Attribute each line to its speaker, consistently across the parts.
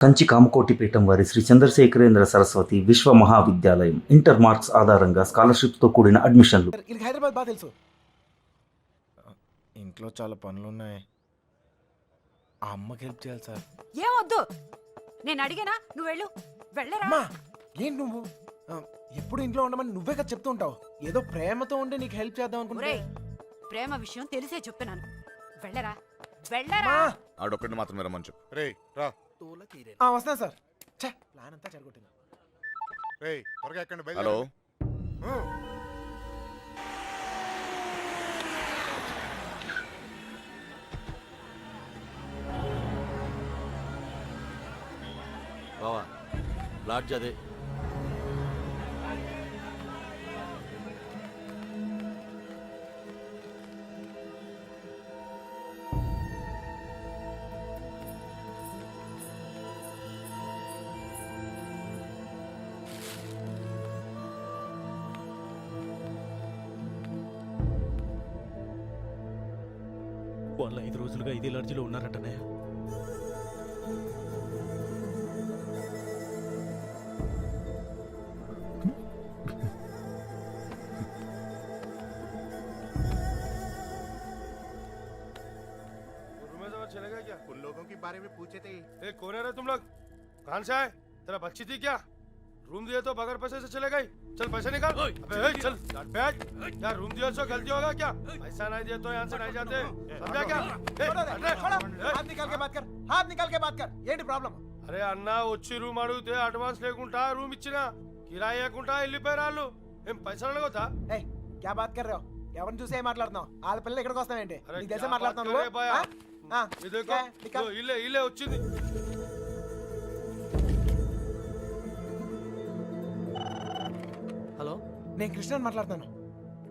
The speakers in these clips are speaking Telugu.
Speaker 1: కంచి కామకోటిపీఠం వారి శ్రీ చంద్రశేఖరేంద్ర సరస్వతి విశ్వ మహావిద్యాలయం ఇంటర్ మార్క్స్ ఆధారంగా స్కాలర్షిప్తో కూడిన అడ్మిషన్లు.
Speaker 2: వీళ్ళకి హైదరాబాద్ బాగా తెలుసు. ఇంట్లో చాలా పనులు ఉన్నాయి. ఆ అమ్మకి హెల్ప్ చేయాలి సార్.
Speaker 3: ఏమొద్దు, నేను అడిగానా? నువ్వు వెళ్ళు. వెళ్ళరా.
Speaker 2: అమ్మా ఏంటి నువ్వు ఎప్పుడు ఇంట్లో ఉండమని నువ్వే కదా చెప్తూ ఉంటావు. ఏదో ప్రేమతో ఉండి నీకు హెల్ప్ చేద్దాం అనుకుంటే.
Speaker 3: ఒరేయ్, ప్రేమ విషయం తెలిసే చెప్తున్నాను. వెళ్ళరా వెళ్ళరా.
Speaker 4: ఆడొక్కడిని మాత్రమే రమ్మని చెప్పు. రే రా.
Speaker 2: వస్తున్నా సార్. ప్లాన్ అంతా చెడగొట్టింది.
Speaker 4: రేయ్ త్వరగా ఎక్కండి. హలో
Speaker 5: బావా, లాడ్జ్ అదే.
Speaker 6: వాళ్ళు 5 రోజులుగా ఇదే లాడ్జిలో ఉన్నారటనే.
Speaker 7: चले गए क्या?
Speaker 4: उन लोगों के बारे में पूछे थे.
Speaker 7: कौन है रे तुम लोग? कहाँ से आए? तेरा बच्ची थी क्या? रूम दिए तो बगैर पैसे से चले गई. चल पैसे निकाल. अबे चल बैठ. क्या रूम दिया तो गलती होगा क्या? पैसा नहीं दिए तो यहाँ से नहीं जाते. समझा क्या?
Speaker 2: हाथ निकाल के बात कर. हाथ निकाल के बात कर. ఏంటి ప్రాబ్లం?
Speaker 7: అరే అన్న, వచ్చి రూమ్ అడిగితే అడ్వాన్స్ లేకుండా రూమ్ ఇచ్చినా, కిరాయి లేకుండా వెళ్ళిపోయారు వాళ్ళు. ఏం పైసలు అడగొద్దా?
Speaker 2: ఏయ్ क्या बात कर रहे हो? ఎవరిని చూసి ఏం మాట్లాడుతున్నావు? వాళ్ళ పిల్లలు ఇక్కడికి వస్తావేంటి? నీకు తెలిసే మాట్లాడుతున్నావు నువ్వు?
Speaker 7: ఇల్లే ఇల్లే వచ్చింది.
Speaker 8: హలో,
Speaker 2: నేను కృష్ణని మాట్లాడుతాను.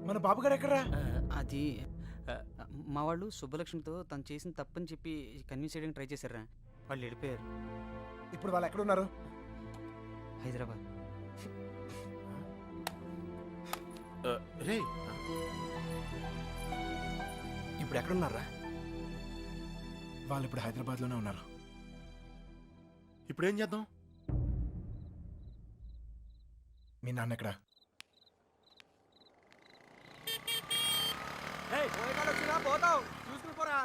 Speaker 2: మన బాబు గారు ఎక్కడరా?
Speaker 8: అది మా వాళ్ళు సుబ్బలక్ష్మితో తను చేసిన తప్పని చెప్పి కన్విన్స్ చేయడానికి ట్రై చేశారా. వాళ్ళు వెళ్ళిపోయారు.
Speaker 2: ఇప్పుడు వాళ్ళు ఎక్కడున్నారు?
Speaker 8: హైదరాబాద్.
Speaker 5: రే,
Speaker 2: ఇప్పుడు ఎక్కడున్నారా? వాళ్ళు ఇప్పుడు హైదరాబాద్ లోనే ఉన్నారు.
Speaker 5: ఇప్పుడు ఏం చేద్దాం?
Speaker 2: మీ నాన్న ఎక్కడ? పోతావు చూసుకుని పోరా.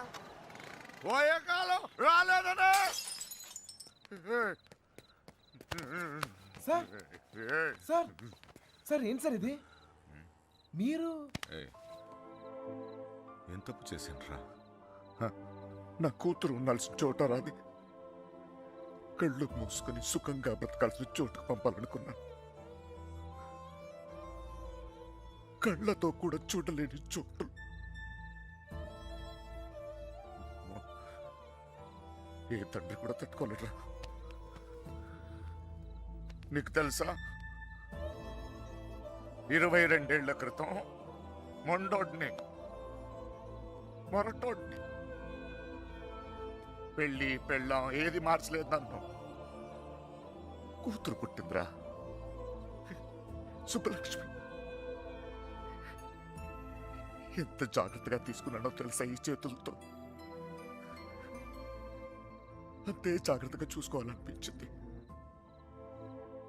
Speaker 4: పోయే కాలం రాలేదనే.
Speaker 2: సార్ సార్ సార్ ఏంటి సార్ ఇది? మీరు
Speaker 4: ఏం తప్పు చేసిండ్రా? నా కూతురు ఉండాల్సిన చోట రాది. కళ్ళు మూసుకొని సుఖంగా బ్రతకాల్సిన చోటుకు పంపాలనుకున్నాను. కళ్ళతో కూడా చూడలేని చోటు. ఏ తండ్రి కూడా తట్టుకోలేరా. నీకు తెలుసా, 22 ఏళ్ల క్రితం మొండోడ్ని మొరటోడ్ని పెళ్ళి పెళ్ళాం ఏది మార్చలేదు నన్ను. కూతురు పుట్టిందిరా, సుబ్బలక్ష్మి. ఎంత జాగ్రత్తగా తీసుకున్నానో తెలుసా ఈ చేతులతో. అంతే జాగ్రత్తగా చూసుకోవాలనిపించింది.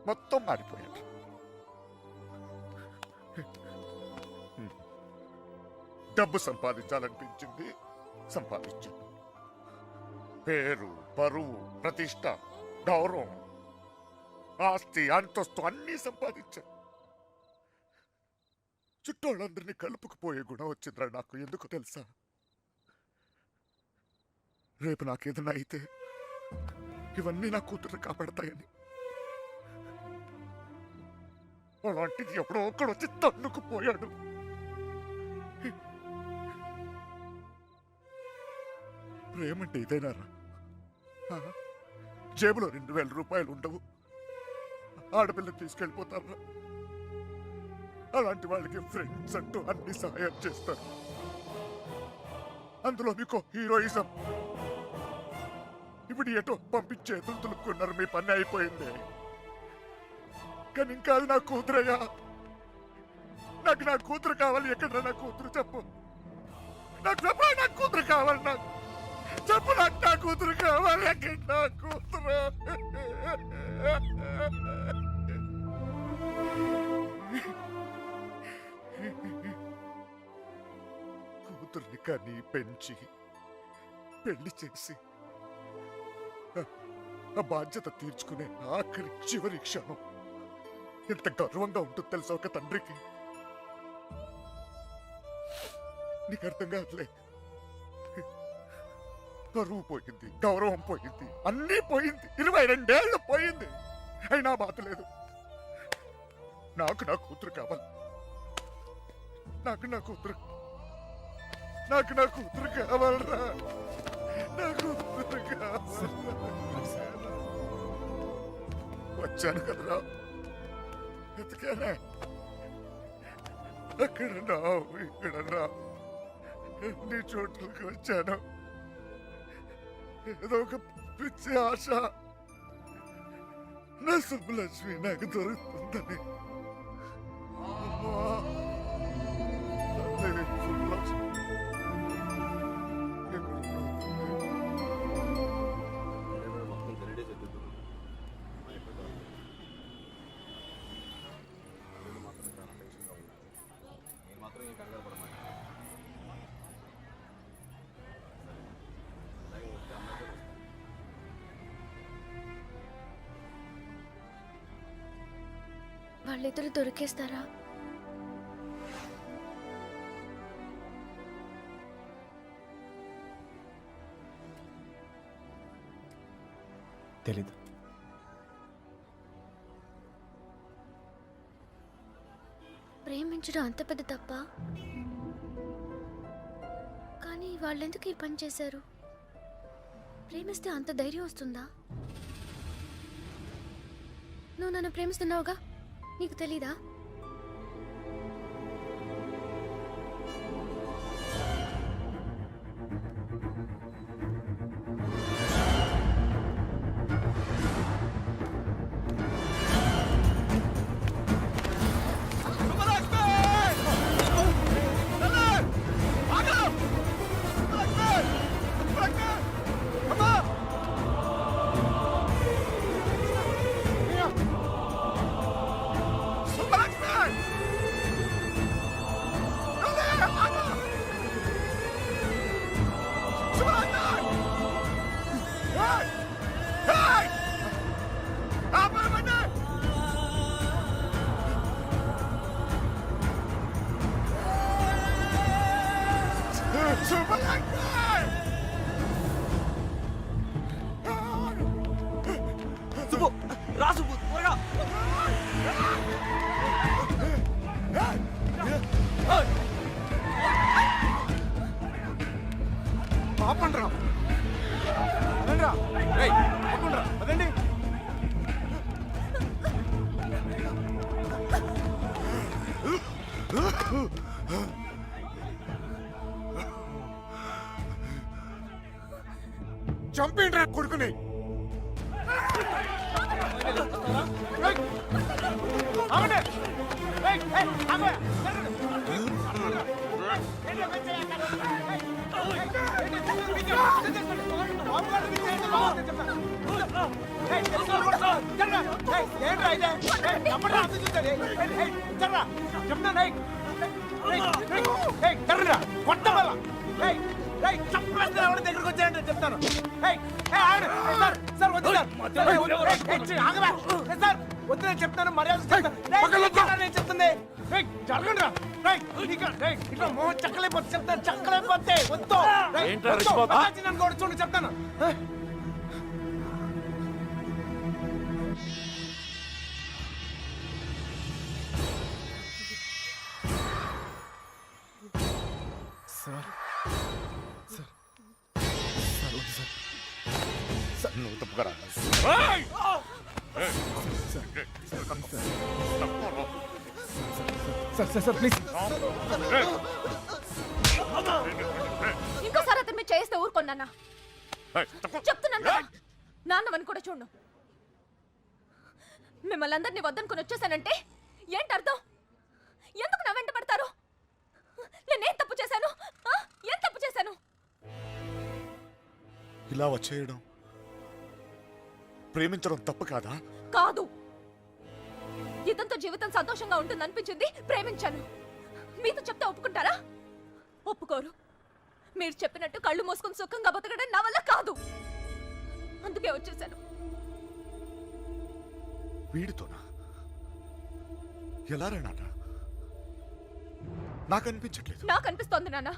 Speaker 4: మొత్తం మారిపోయాడు. డబ్బు సంపాదించాలనిపించింది, సంపాదించాను. పేరు, పరువు, ప్రతిష్ట, గౌరవం, ఆస్తి, అంతస్తు అన్నీ సంపాదించాను. చుట్టోళ్ళందరినీ కలుపుకుపోయే గుణం వచ్చిందిరా నాకు. ఎందుకు తెలుసా? రేపు నాకేదన్నా అయితే ఇవన్నీ నా కూతురు కాపాడతాయని. అలాంటిది ఎప్పుడో ఒక్కడు వచ్చి తన్నుకుపోయాడు. ప్రేమంటే ఇదేనారా? జేబులో 2000 రూపాయలు ఉండవు, ఆడపిల్లని తీసుకెళ్ళిపోతారా? అలాంటి వాళ్ళకి ఫ్రెండ్స్ అంటూ అన్ని సహాయం చేస్తారు. అందులో మీకు హీరోయిజం. ఇప్పుడు ఎటో పంపించే తులుక్కున్నారు. మీ పని అయిపోయింది. కానీ ఇంకా అది నా కూతురయ్యా. నాకు నా కూతురు కావాలి. ఎక్కడ నా కూతురు చెప్పు. నాకు కూతురు కావాలి. నాకు చెప్పు నాకు నా కూతురు కావాలి, నా కూతురు. కూతుర్ని కానీ పెంచి పెళ్లి చేసి ఆ బాధ్యత తీర్చుకునే ఆఖరి చివరి క్షణం ఎంత గర్వంగా ఉంటుంది తెలుసా ఒక తండ్రికి. నీకు అర్థం కాదులే. గర్వం పోయింది, గౌరవం పోయింది, అన్నీ పోయింది. 22 ఏళ్ళు పోయింది, అయినా బాధ లేదు. నాకు నా కూతురు కావాలి, నాకు నా కూతురు కావాలరా, నా కూతురు కావాలి. వచ్చాను కదరా, ఎతికానే. అక్కడ రావు, ఇక్కడ రావు, ఎన్ని చోట్లకి వచ్చాను. ఏదో ఒక పిచ్చి ఆశ, నా సుబ్బలక్ష్మి నాకు దొరుకుతుందని. అమ్మా, తల్లి సుబ్బలక్ష్మి ఎక్కడున్నావు తల్లి?
Speaker 9: వాళ్ళిద్దరు దొరికేస్తారా?
Speaker 2: తెలీదు.
Speaker 9: ప్రేమించడం అంత పెద్ద తప్ప? కానీ వాళ్ళెందుకు ఈ పని చేశారు? ప్రేమిస్తే అంత ధైర్యం వస్తుందా? నువ్వు నన్ను ప్రేమిస్తున్నావుగా, నీకు తెలీదా?
Speaker 4: చంపేంట్రా కొడుకుని.
Speaker 2: దగ్గరకు వచ్చాయంటే చెప్తాను. వద్దు చెప్తాను, మర్యాద చెప్తుంది. జరగండి రా, ఇట్లా మోహన్ చక్కలేకపోతే చెప్తాను, చక్కలేకపోతే వద్దు నన్ను కూడా చూడండి చెప్తాను. సార్
Speaker 4: నువ్వు తప్పుకరా.
Speaker 2: Sir please.
Speaker 9: ఇంకోసారి అతను మీరు చేస్తే ఊరుకోండి. చెప్తున్నాను కదా, నాన్నమని కూడా చూడు. మిమ్మల్ని అందరినీ వద్దనుకుని వచ్చేసానంటే ఏంటి అర్థం? ఎందుకు నా వెంట పడతారు? నేనేం తప్పు చేశాను? ఏం తప్పు చేశాను?
Speaker 4: ఇలా వచ్చేయడం ప్రేమించడం తప్పు కాదా?
Speaker 9: కాదు, ఇతనితో జీవితం సంతోషంగా ఉంటుంది అనిపించింది, ప్రేమించాను. మీతో చెప్తే ఒప్పుకుంటారా? ఒప్పుకోరు. మీరు చెప్పినట్టు కళ్ళు మూసుకొని సుఖంగా బతకడం నా వల్ల కాదు. అందుకే వచ్చేసాను.
Speaker 4: వీడితోనా? ఎలా రా నాన్న? నాకు అనిపించట్లేదు.
Speaker 9: నాకు అనిపిస్తోంది నాన్న.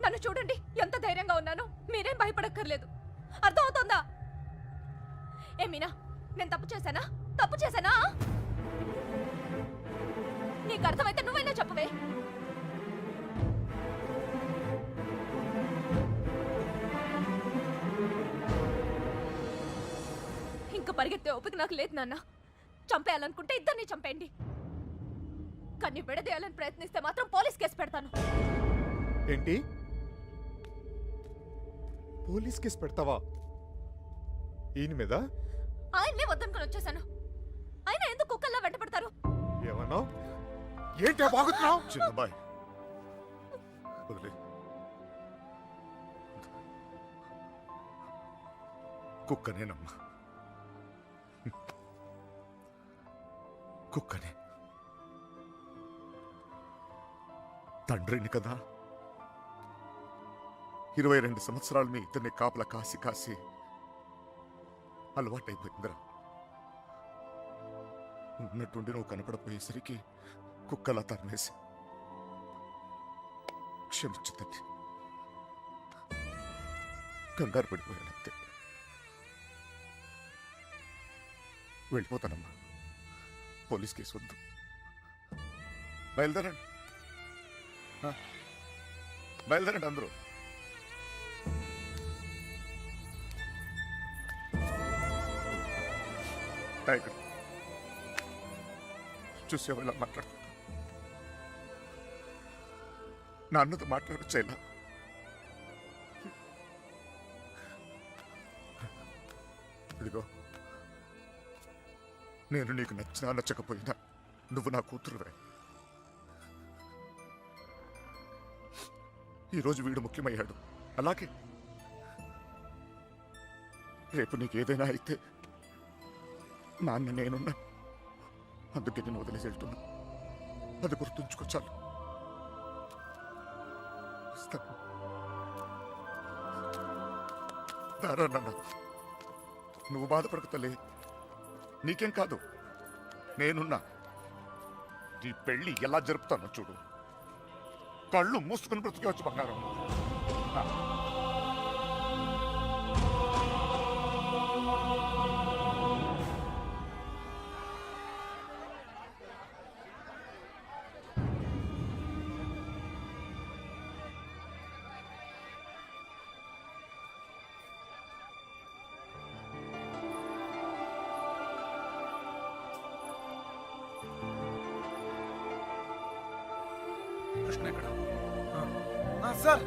Speaker 9: నన్ను చూడండి, ఎంత ధైర్యంగా ఉన్నాను. మీరేం భయపడక్కర్లేదు. అర్థమవుతోందా? ఏ మీనా, నేను తప్పు చేశానా? తప్పు చేశానా? నీకు అర్థమైతే నువ్వైనా చెప్పవే. ఇంక పరిగెత్తే ఓపిక నాకు లేదు నాన్న. చంపేయాలనుకుంటే ఇద్దరిని చంపేయండి, కానీ విడదీయాలని ప్రయత్నిస్తే మాత్రం పోలీస్ కేసు పెడతాను.
Speaker 4: ఏంటి? పోలీస్ కేసు పెడతావా ఈయన మీద?
Speaker 9: ఆయన్నే వద్దనుకుని వచ్చేసాను. ఆయన ఎందుకు కుక్కల్లా వెంట పడతారు?
Speaker 4: ఏమన్నావు? ఏంటి బాగుతున్నావు? చిన్నబాయ్ వదిలే. కుక్కనేనమ్మా, కుక్కనే. తండ్రిని కదా, 22 సంవత్సరాలు మీ ఇద్దరిని కాపలా కాసి కాసి అలవాటైపోయిందిరా. ఉన్నట్టుండి నువ్వు కనపడపోయేసరికి కుక్కలా తరిమేసి. క్షమించు తండ్రి, కంగారు పడిపోయానంతే. వెళ్ళిపోతానమ్మా, పోలీస్ కేసు వద్దు. బయలుదేరండి, బయలుదేరండి అందరూ. టైగర్ చూసేవా ఇలా మాట్లాడుతున్నా? నా అన్నతో మాట్లాడొచ్చేలా. ఇదిగో, నేను నీకు నచ్చినా నచ్చకపోయినా నువ్వు నా కూతురువే. ఈరోజు వీడు ముఖ్యమయ్యాడు, అలాగే రేపు నీకు ఏదైనా అయితే నాన్న నేనున్నా. అందుకే నేను వదిలేసి వెళ్తున్నా. అది గుర్తుంచుకో చాలు. వస్తాను. దారా నాన్న, నువ్వు బాధపడకు తల్లి. నీకేం కాదు, నేనున్నా. నీ పెళ్లి ఎలా జరుపుతానో చూడు. కళ్ళు మూసుకుని బ్రతికేవచ్చు బంగారం.
Speaker 5: కృష్ణ ఎక్కడ?
Speaker 2: సార్,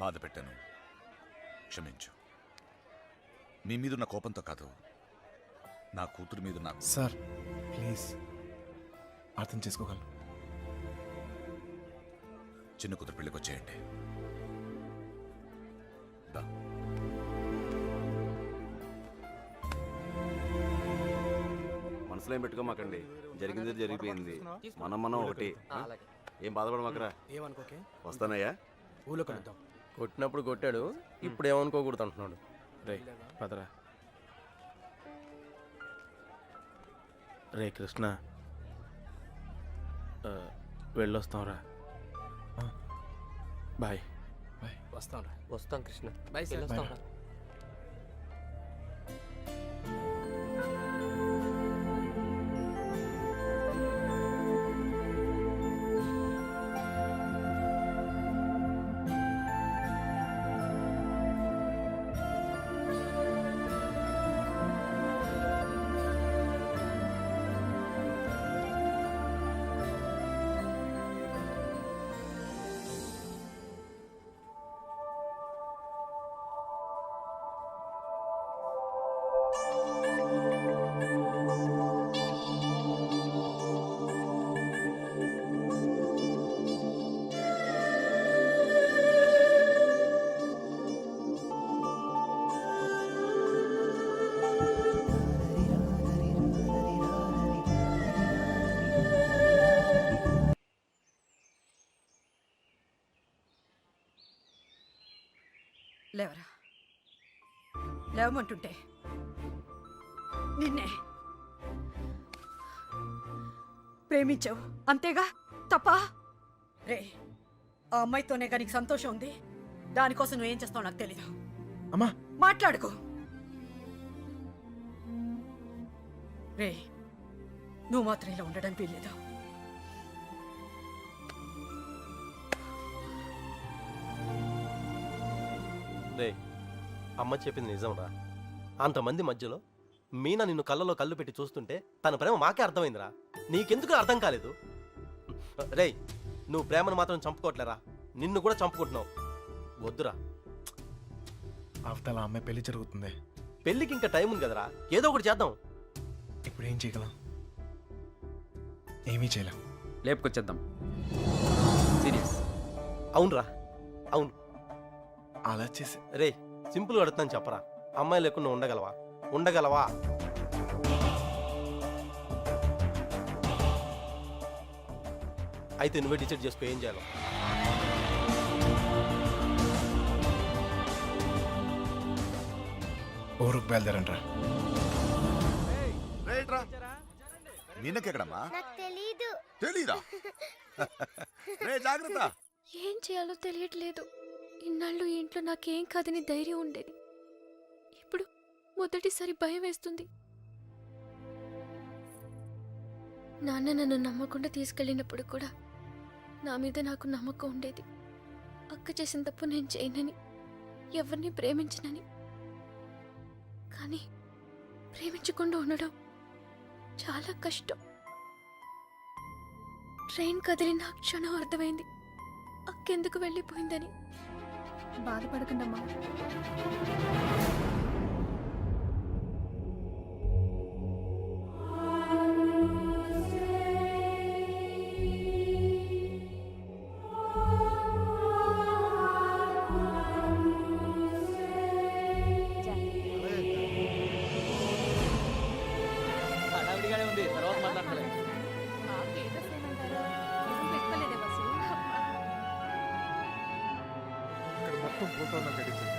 Speaker 10: బాధ పెట్టాను, క్షమించు. నీ మీదున్న కోపంతో కాదు, నా కూతురు మీద నాకు.
Speaker 2: సార్ ప్లీజ్ అర్థం చేసుకోగలను.
Speaker 10: చిన్న కూతురు పెళ్ళికి వచ్చేయండి. దా.
Speaker 5: మనసులో ఏం పెట్టుకోమాకండి, జరిగింది జరిగిపోయింది. మనం ఒకటి. ఏం బాధపడమాకరా.
Speaker 2: ఏమనుకోకే,
Speaker 5: వస్తానయ్యా.
Speaker 2: ఊళ్ళో కలుద్దాం.
Speaker 7: కొట్టినప్పుడు కొట్టాడు, ఇప్పుడు ఏమనుకోకూడదు అంటున్నాడు. రే పదరా. రే కృష్ణ, వెళ్ళొస్తాంరా. బాయ్.
Speaker 2: వస్తాం రా.
Speaker 8: వస్తాం కృష్ణ.
Speaker 2: Bye sir.
Speaker 8: వెళ్ళొస్తాం.
Speaker 3: లేవరా, లేవమంటుంటే నిన్నే ప్రేమించావు అంతేగా, తప్ప? రే, ఆ అమ్మాయితోనే కానీ సంతోషం ఉంది. దానికోసం నువ్వేం చేస్తావు నాకు తెలీదు.
Speaker 2: అమ్మా
Speaker 3: మాట్లాడుకో. రే, నువ్వు మాత్రం ఇలా ఉండడం వీల్లేదు.
Speaker 6: రే, అమ్మ చెప్పింది నిజంరా. అంతమంది మధ్యలో మీనా నిన్ను కళ్ళలో కళ్ళు పెట్టి చూస్తుంటే తన ప్రేమ మాకే అర్థమైందిరా. నీకెందుకు అర్థం కాలేదు? రేయ్, నువ్వు ప్రేమను మాత్రం చంపుకోవట్లేరా, నిన్ను కూడా చంపుకుంటున్నావు. వద్దురా.
Speaker 2: ఆఫ్టర్ ఆ అమ్మాయి పెళ్లి జరుగుతుంది.
Speaker 6: పెళ్ళికి ఇంకా టైం ఉంది కదరా, ఏదో ఒకటి చేద్దాం.
Speaker 2: ఇప్పుడు ఏం చేయగలం? ఏమీ చేయలేం.
Speaker 8: లేపుకొచ్చేద్దాం. సీరియస్.
Speaker 6: అవునరా, అవును.
Speaker 2: అలా చేసి
Speaker 6: రే, సింపుల్గా అడుగుతాను చెప్పరా, అమ్మాయి లేకుండా ఉండగలవా? ఉండగలవా? అయితే నువ్వే డిసైడ్ చేసుకో ఏం చేయాలో.
Speaker 2: ఊరుకు బయలుదేరంట్రా.
Speaker 10: రైట్రా. మీనకెక్కడమ్మా? తెలీదా? రే జాగ్రత్త.
Speaker 9: ఏం చేయాలో తెలియట్లేదు. ఇన్నాళ్ళు ఈ ఇంట్లో నాకేం కాదని ధైర్యం ఉండేది. ఇప్పుడు మొదటిసారి భయం వేస్తుంది. నాన్న నన్ను నమ్మకుండా తీసుకెళ్ళినప్పుడు కూడా నా మీద నాకు నమ్మకం ఉండేది. అక్క చేసిన తప్పు నేను చేయనని, ఎవరిని ప్రేమించనని. కానీ ప్రేమించకుండా ఉండడం చాలా కష్టం. ట్రైన్ కదిలిన క్షణం అర్థమైంది అక్కెందుకు వెళ్ళిపోయిందని. బాధపడకండమ్మా.
Speaker 8: ఉంది, తర్వాత మాట్లాడలే.
Speaker 4: ఇక్కడ మొత్తం ఫోటోలో గడిచింది.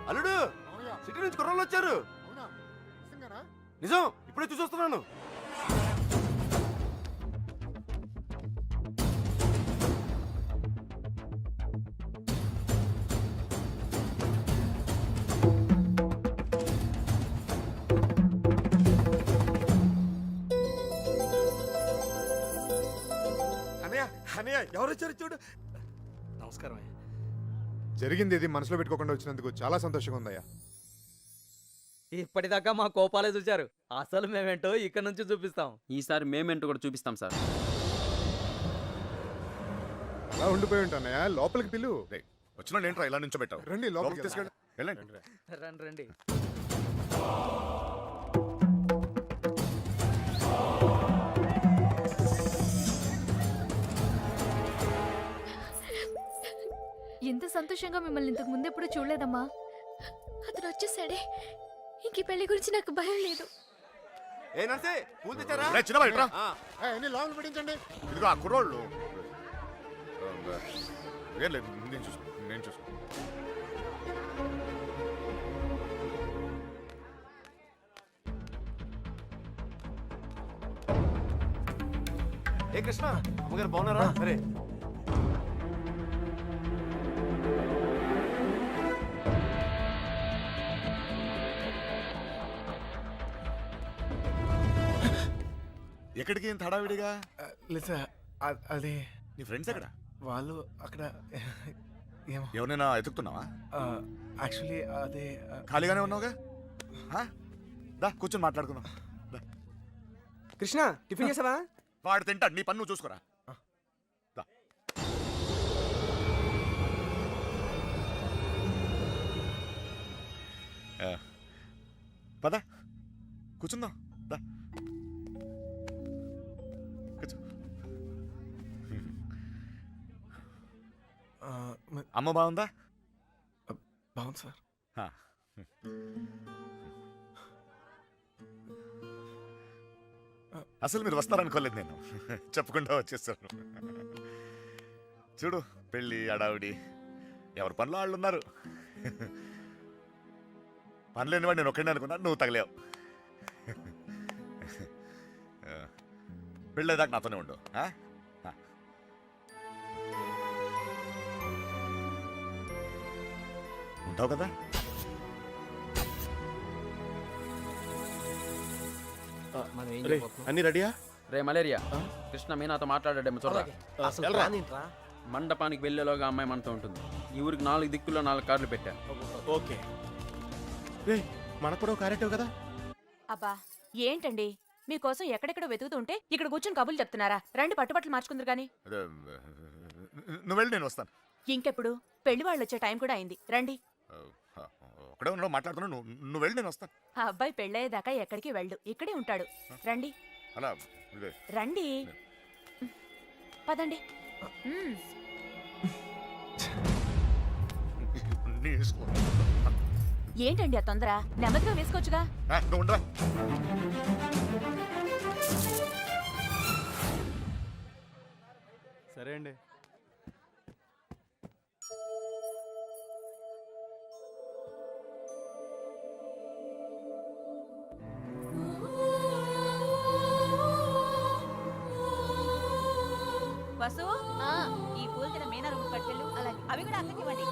Speaker 5: అల్లుడు, సిటీ నుంచి కుర్రోళ్ళు వచ్చారు. నిజం, ఇప్పుడే చూసొస్తున్నాను.
Speaker 4: అనయ్య ఎవరు వచ్చారు చూడు.
Speaker 6: నమస్కారం.
Speaker 4: జరిగింది ఇది మనసులో పెట్టుకోకుండా వచ్చినందుకు చాలా సంతోషంగా ఉందయ్యా.
Speaker 8: ఇప్పటిదాకా మా కోపాలే చూశారు, అసలు మేమేంటో ఇక్కడ నుంచి చూపిస్తాం. ఈసారి మేమేంటో కూడా చూపిస్తాం సార్.
Speaker 4: అలా ఉండిపోయి ఉంటానయ్యా, లోపలికి పిలు.
Speaker 10: వచ్చిన ఏంట్రా ఇలా నుంచోబెట్టావు?
Speaker 4: రండి లోపలికి
Speaker 10: తీసుకెళ్ళి వెళ్ళండి.
Speaker 8: రండి రండి.
Speaker 9: ఎంత సంతోషంగా మిమ్మల్ని ఇంతకు ముందు ఎప్పుడు చూడలేదమ్మా. అతను వచ్చేసాడే, ఇంక పెళ్లి గురించి నాకు భయం లేదు.
Speaker 5: ఏ నర్సే, పూలు తెచ్చారా?
Speaker 10: రే, చిన్నవాడు ఇట్రా.
Speaker 4: అన్ని లోపల పెట్టించండి.
Speaker 10: ఇదిగో ఆ కుర్రోళ్ళు. ఏం లేదు, నేను చూసుకో.
Speaker 5: ఏ కృష్ణ, అమ్మగారు బాగున్నారా? సరే.
Speaker 10: ఎక్కడికి ఇంత హడావిడిగా?
Speaker 2: లేదా అది
Speaker 10: నీ ఫ్రెండ్స్ ఎక్కడ?
Speaker 2: వాళ్ళు అక్కడ ఏమో.
Speaker 10: ఎవరైనా ఎతుకుతున్నావా?
Speaker 2: యాక్చువల్లీ అదే
Speaker 10: ఖాళీగానే ఉన్నావుగా, దా కూర్చొని మాట్లాడుకుందాం.
Speaker 8: కృష్ణ, టిఫిన్ చేసావా?
Speaker 10: వాడు తింటాడు, నీ పన్ను చూసుకోరా. దా. పద కూర్చుందాం. దా కూర్చో. అమ్మ బాగుందా?
Speaker 2: బాగుంది సార్.
Speaker 10: అసలు మీరు వస్తారనుకోలేదు, నేను చెప్పకుండా వచ్చేసాను. చూడు పెళ్ళి అడావిడి ఎవరి పనిలో వాళ్ళు ఉన్నారు. పని లేనివాడు నేను ఒక్కడే అనుకున్నా, నువ్వు తగలేవు. పెళ్ళేదాకా నాతోనే ఉండు. ఉంటావు కదా?
Speaker 5: అన్ని రెడీయా?
Speaker 8: రే మలేరియా, కృష్ణ మీనాతో మాట్లాడాడేమో చూడరా.
Speaker 6: అసలు ప్లాన్ ఏంట్రా?
Speaker 8: మండపానికి వెళ్ళేలోగా అమ్మాయి మనతో ఉంటుంది. ఈ ఊరికి 4 దిక్కుల్లో 4 కార్లు పెట్టా.
Speaker 5: ఓకే రే, మనకు కూడా క్యారెక్టర్ కదా.
Speaker 9: అబ్బా ఏంటండి మీకోసం ఎక్కడెక్కడ వెతుకుతుంటే ఇక్కడ కూర్చొని కబుర్లు చెప్తున్నారా? రండి పట్టుబట్టలు మార్చుకుందరు గాని.
Speaker 10: అదే, నువ్వు వెళ్ళి నేను వస్తాను.
Speaker 9: ఇంకెప్పుడు పెళ్లి వాళ్ళు వచ్చే టైం కూడా అయింది. రండి.
Speaker 10: ఒకడే ఉన్నావు మాట్లాడుతున్నావు, నువ్వు వెళ్ళి నేను వస్తాను.
Speaker 9: ఆ అబ్బాయి పెళ్ళయ్యేదాకా ఎక్కడికి వెళ్ళు, ఇక్కడే ఉంటాడు. రండి
Speaker 10: అలా ఇదే
Speaker 9: రండి పదండి.
Speaker 10: నీ ఇష్టం.
Speaker 9: ఏంటండి ఆ తొందర? నెమ్మదిగా వేసుకోవచ్చుగా.
Speaker 10: నువ్వు ఉండరా.
Speaker 5: సరే అండి.
Speaker 9: వసు ఈ పూలు తిన మీనా రూమ్ కట్టుకెళ్ళు. అలాగే అవి కూడా అక్కకి ఇవ్వండి.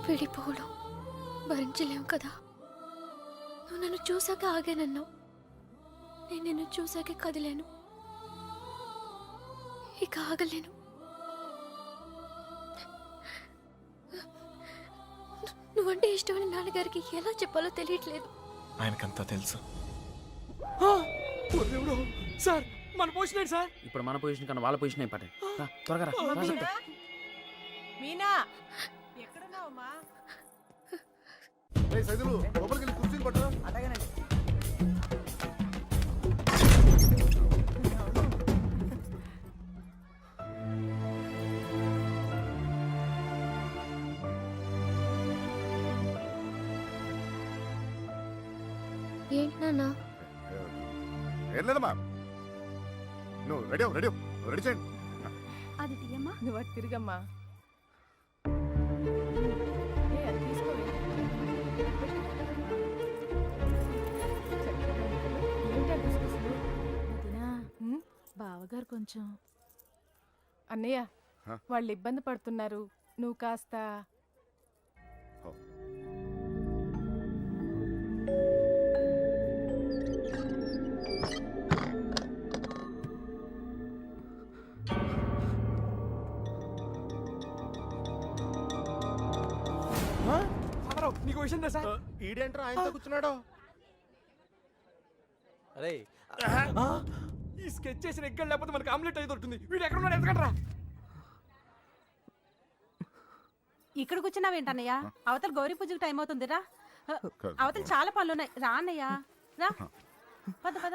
Speaker 11: విడిపోవడం భరించలేవు కదా. నువ్వు నన్ను చూసాక ఆగానన్నావు, నేను నిన్ను చూసాకే కదిలేను. ఇక ఆగలేను. నువ్వంటే ఇష్టమని నాన్నగారికి ఎలా చెప్పాలో తెలియట్లేదు.
Speaker 2: ఆయనకంతా తెలుసు.
Speaker 8: సార్ మన పొజిషన్ సార్. ఇప్పుడు మన పొజిషన్ కన్నా వాళ్ళ పొజిషన్ అయిపోతాయి. త్వరగా రా.
Speaker 3: మీనా ఎక్కడున్నావమ్మా?
Speaker 5: సైదులు లోపలికి వెళ్ళి కుర్చీలు పట్టరా.
Speaker 3: అడగనండి.
Speaker 11: ఏంటి నాన్న?
Speaker 10: ఏం లేదమ్మా, నువ్వు రెడీ రెడీ చేయండి.
Speaker 9: అది తీయమ్మా.
Speaker 3: నువ్వు అటు తిరిగమ్మా.
Speaker 9: బావగారు కొంచెం
Speaker 3: అన్నయ్య వాళ్ళు ఇబ్బంది పడుతున్నారు, నువ్వు కాస్త.
Speaker 2: నీకు విషయం తెలుసా?
Speaker 5: ఈడేంట్రా ఆయనతో కూర్చున్నాడు?
Speaker 6: అరే
Speaker 2: ఈ స్కెచ్ చేసిన ఎక్కడ లేకపోతే మనకి ఆమ్లెట్ అయ్యి దొరుకుతుంది. వీడు ఎక్కడ ఉన్నాడు? ఎత్తకండ్రా.
Speaker 9: ఇక్కడ కూర్చున్నావేంటన్నయ్య? అవతల గౌరీ పూజకి టైం అవుతుందిరా. అవతల చాలా పనులు ఉన్నాయి. రా అన్నయ్య రా. పద పద.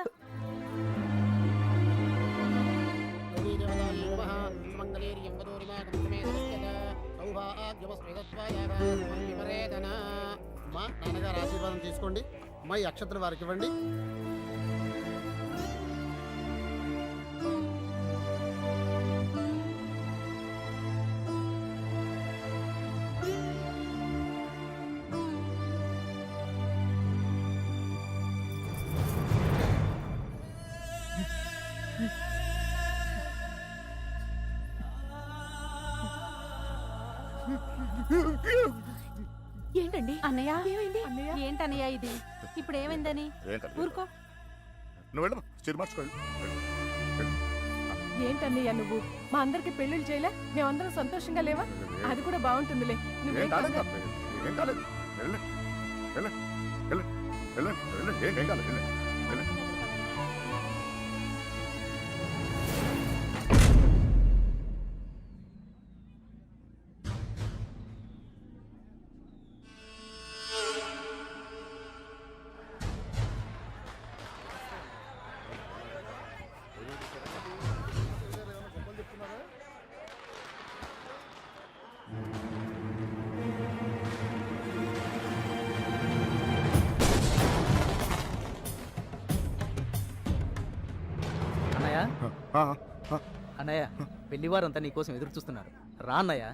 Speaker 5: నాన్నగారు ఆశీర్వాదం తీసుకోండి. అమ్మాయి అక్షతలు వారికి ఇవ్వండి.
Speaker 9: ఏంటండి అన్నయ్య?
Speaker 3: ఏమైంది అన్నయ్య?
Speaker 9: ఏంటన్నయ్య ఇది? ఇప్పుడు ఏమైందని?
Speaker 10: ఏం కాదు.
Speaker 9: ఊరుకో.
Speaker 10: నువ్వు వెళ్ళమ్మా, చీర మార్చుకోండి.
Speaker 3: ఏంటన్నయ్య నువ్వు మా అందరికి పెళ్లిళ్ళు చేయలే? మేమందరం సంతోషంగా లేవా? అది కూడా బాగుంటుందిలే.
Speaker 10: ఏం కాలేదు, ఏం కాలేదు. వెళ్ళండి వెళ్ళండి వెళ్ళండి వెళ్ళండి వెళ్ళండి, ఏం కాలేదు. వెళ్ళండి వెళ్ళండి. ఆ, ఆ.
Speaker 8: అన్నయ్య పెళ్లివారంతా నీకోసం ఎదురు చూస్తున్నారు, రా అన్నయ్య.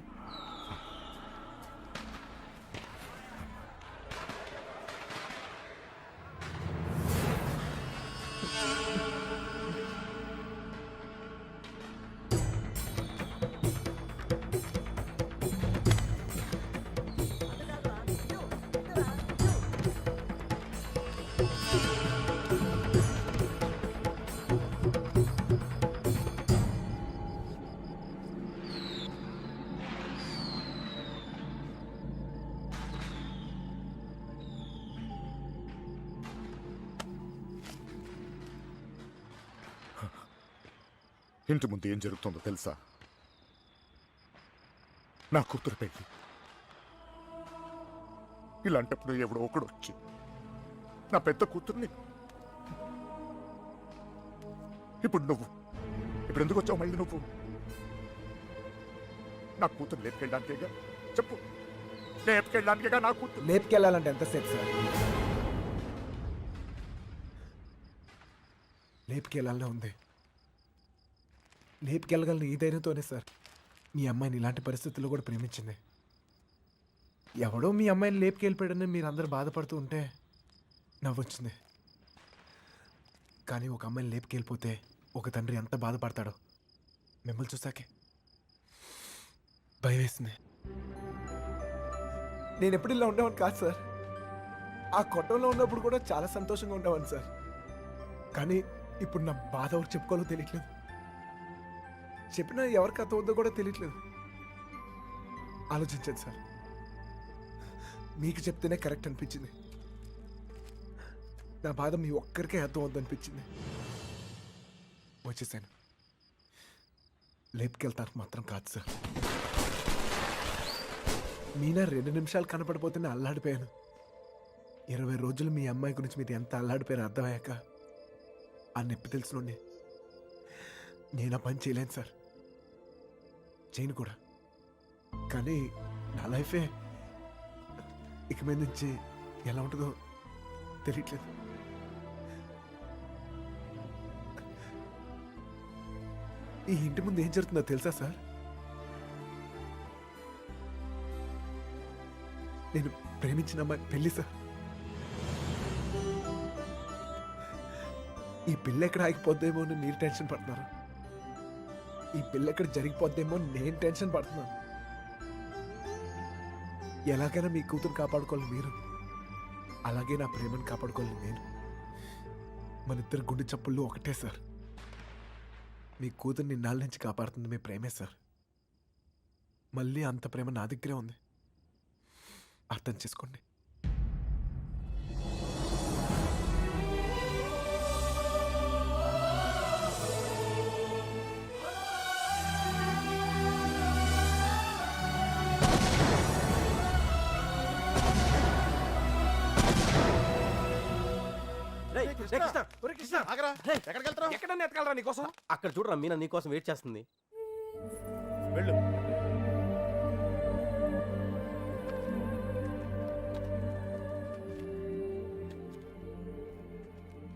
Speaker 10: ఇంటి ముందు ఏం జరుగుతుందో తెలుసా? నా కూతురు పెళ్ళి. ఇలాంటప్పుడు ఎవడో ఒకడు వచ్చి నా పెద్ద కూతుర్ని, ఇప్పుడు ఎందుకు వచ్చావు మళ్ళీ నువ్వు? నా కూతురు లేపుకెళ్ళడానికేగా? చెప్పు, లేపుకెళ్ళడానికేగా నా కూతురు?
Speaker 2: లేపుకెళ్ళాలంటే ఎంతసేపు సార్? లేపుకెళ్ళాలనే ఉంది. లేపుకెళ్ళగలను ఈ ధైర్యంతోనే సార్ మీ అమ్మాయిని ఇలాంటి పరిస్థితుల్లో కూడా ప్రేమించింది. ఎవడో మీ అమ్మాయిని లేపుకెళ్ళిపోయాడని మీరు అందరూ బాధపడుతూ ఉంటే నవ్వొచ్చింది. కానీ ఒక అమ్మాయిని లేపుకెళ్ళిపోతే ఒక తండ్రి ఎంత బాధపడతాడో మిమ్మల్ని చూసాకే భయం వేసింది. నేను ఎప్పుడు ఇలా ఉండేవాడిని కాదు సార్. ఆ కొట్టంలో ఉన్నప్పుడు కూడా చాలా సంతోషంగా ఉండేవాడిని సార్. కానీ ఇప్పుడు నా బాధ ఎవరు చెప్పుకోవాలో తెలియట్లేదు. చెప్పినా ఎవరికి అర్థం అవుతుందో కూడా తెలియట్లేదు. ఆలోచించండి సార్. మీకు చెప్తేనే కరెక్ట్ అనిపించింది. నా బాధ మీ ఒక్కరికే అర్థం అవుద్ది అనిపించింది. వచ్చేసాను. లేపుకెళ్తానికి మాత్రం కాదు సార్. మీనా 2 నిమిషాలు కనపడిపోతేనే అల్లాడిపోయాను. 20 రోజులు మీ అమ్మాయి గురించి మీరు ఎంత అల్లాడిపోయారో అర్థమయ్యాక ఆ నొప్పి తెలుసునండి. నేను ఆ పని చేయలేను సార్, చేయను కూడా. కానీ నా లైఫే ఇక మీద నుంచి ఎలా ఉంటుందో తెలియట్లేదు. ఈ ఇంటి ముందు ఏం జరుగుతుందో తెలుసా సార్? నేను ప్రేమించిన అమ్మాయి పెళ్లి సార్. ఈ పిల్ల ఎక్కడ ఆగిపోద్దేమో అని మీరు టెన్షన్ పడుతున్నారు. ఈ పిల్ల ఎక్కడ జరిగిపోద్దేమో నేను టెన్షన్ పడుతున్నాను. ఎలాగైనా మీ కూతురు కాపాడుకోవాలి మీరు, అలాగే నా ప్రేమను కాపాడుకోవాలి నేను. మన ఇద్దరు గుండె చప్పుళ్ళు ఒకటే సార్. మీ కూతుర్ని ఇన్నాళ్ళ నుంచి కాపాడుతుంది మీ ప్రేమే సార్. మళ్ళీ అంత ప్రేమ నా దగ్గరే ఉంది, అర్థం చేసుకోండి. ఎక్కడన్నా ఎతకాలరా నీకోసం?
Speaker 6: అక్కడ చూడరా, మీనా నీకోసం వెయిట్ చేస్తుంది.
Speaker 7: వెళ్ళు.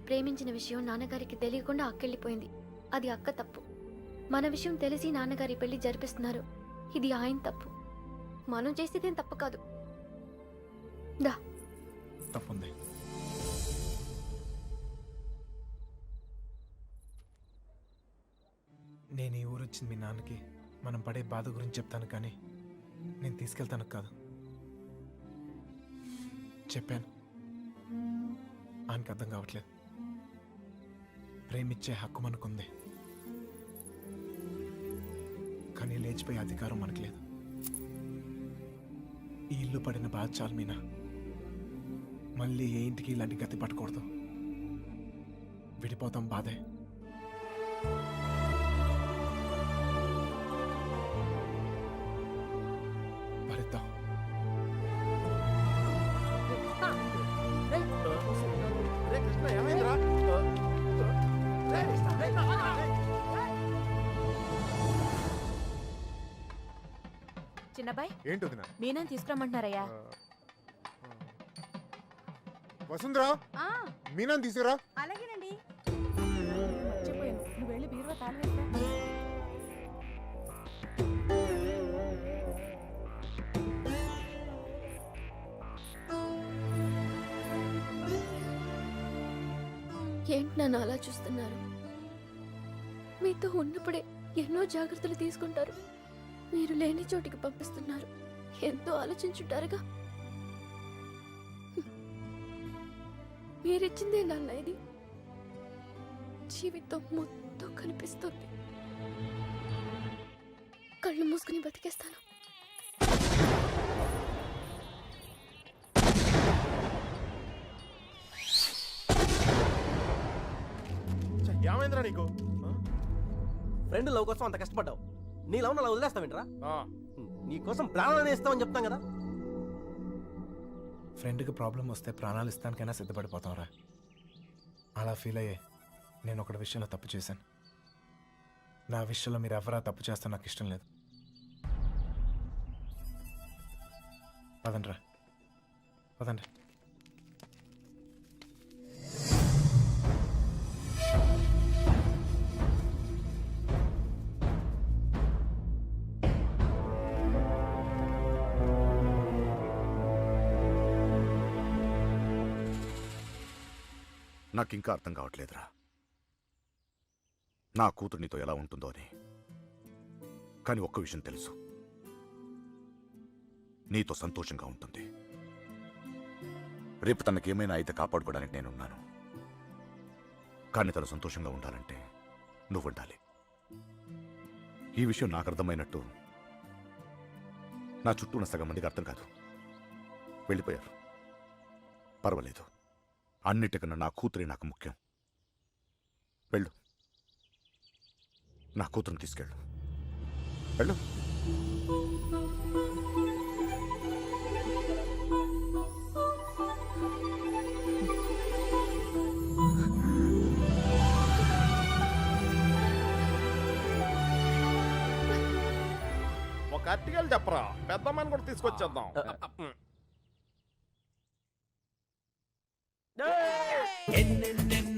Speaker 11: ప్రేమించిన విషయం నాన్నగారికి తెలియకుండా అక్కెళ్ళిపోయింది. అది అక్క తప్పు. మన విషయం తెలిసి నాన్నగారి పెళ్లి జరిపిస్తున్నారు. ఇది ఆయన తప్పు. మనం చేసేదేం తప్పు కాదు. దా.
Speaker 2: తప్పుంది. నేను ఈ ఊరు వచ్చింది మీ నాన్నకి మనం పడే బాధ గురించి చెప్తాను, కానీ నేను తీసుకెళ్తాను కాదు. చెప్పాను, ఆయనకి అర్థం కావట్లేదు. ప్రేమించే హక్కు మనకుంది, కానీ లేచిపోయే అధికారం మనకు లేదు. ఈ ఇల్లు పడిన బాధ చాలు మీనా. మళ్ళీ ఏ ఇంటికి ఇలాంటి గతి పట్టకూడదు. విడిపోతాం, బాధే. భరిద్దాం.
Speaker 9: చిన్నబాయ్,
Speaker 10: ఏంటి వదినా?
Speaker 9: మీనని తీసుకురమ్మంటున్నారయ్యా.
Speaker 10: వసుంధరా, మీనాన్ని తీసుకురా.
Speaker 9: అలాగేనండి. మర్చిపోయాను, నువ్వు వెళ్ళి బీరువా తాళం వేస్తా.
Speaker 11: ఏంటి నన్ను అలా చూస్తున్నారు? మీతో ఉన్నప్పుడే ఎన్నో జాగ్రత్తలు తీసుకుంటారు. మీరు లేని చోటికి పంపిస్తున్నారు. ఎంతో ఆలోచించుంటారుగా. మీరిచ్చిందే నాన్న ఇది. జీవితం మొత్తం కనిపిస్తుంది. కళ్ళు మూసుకుని బతికేస్తాను.
Speaker 5: ఏమైందిరా నీకు
Speaker 6: ఫ్రెండ్ లవ్ కోసం అంత కష్టపడ్డావు, నీ లవ్ అలా వదిలేస్తావేంట్రా? నీ కోసం ప్రాణాలని ఇస్తామని చెప్తాం కదా.
Speaker 2: ఫ్రెండ్కి ప్రాబ్లం వస్తే ప్రాణాలు ఇస్తానికైనా సిద్ధపడిపోతాంరా. అలా ఫీల్ అయ్యే నేను ఒకటి విషయంలో తప్పు చేశాను. నా విషయంలో మీరు ఎవరా తప్పు చేస్తా నాకు ఇష్టం లేదు. పదండ్రా, పదండి.
Speaker 10: నాకింకా అర్థం కావట్లేదురా, నా కూతురు నీతో ఎలా ఉంటుందో అని. కానీ ఒక్క విషయం తెలుసు, నీతో సంతోషంగా ఉంటుంది. రేపు తనకేమైనా అయితే కాపాడుకోవడానికి నేనున్నాను. కానీ తను సంతోషంగా ఉండాలంటే నువ్వు ఉండాలి. ఈ విషయం నాకు అర్థమైనట్టు నా చుట్టూ ఉన్న సగం మందికి అర్థం కాదు. వెళ్ళిపోయారు. పర్వాలేదు, అన్నిటికన్నా నా కూతురే నాకు ముఖ్యం. వెళ్ళు, నా కూతురుని తీసుకెళ్ళు. వెళ్ళు.
Speaker 5: ఒక అట్టికలు చెప్పరా, పెద్దమ్మని కూడా తీసుకొచ్చేద్దాం.
Speaker 6: ఎన్నెన్నెన్నో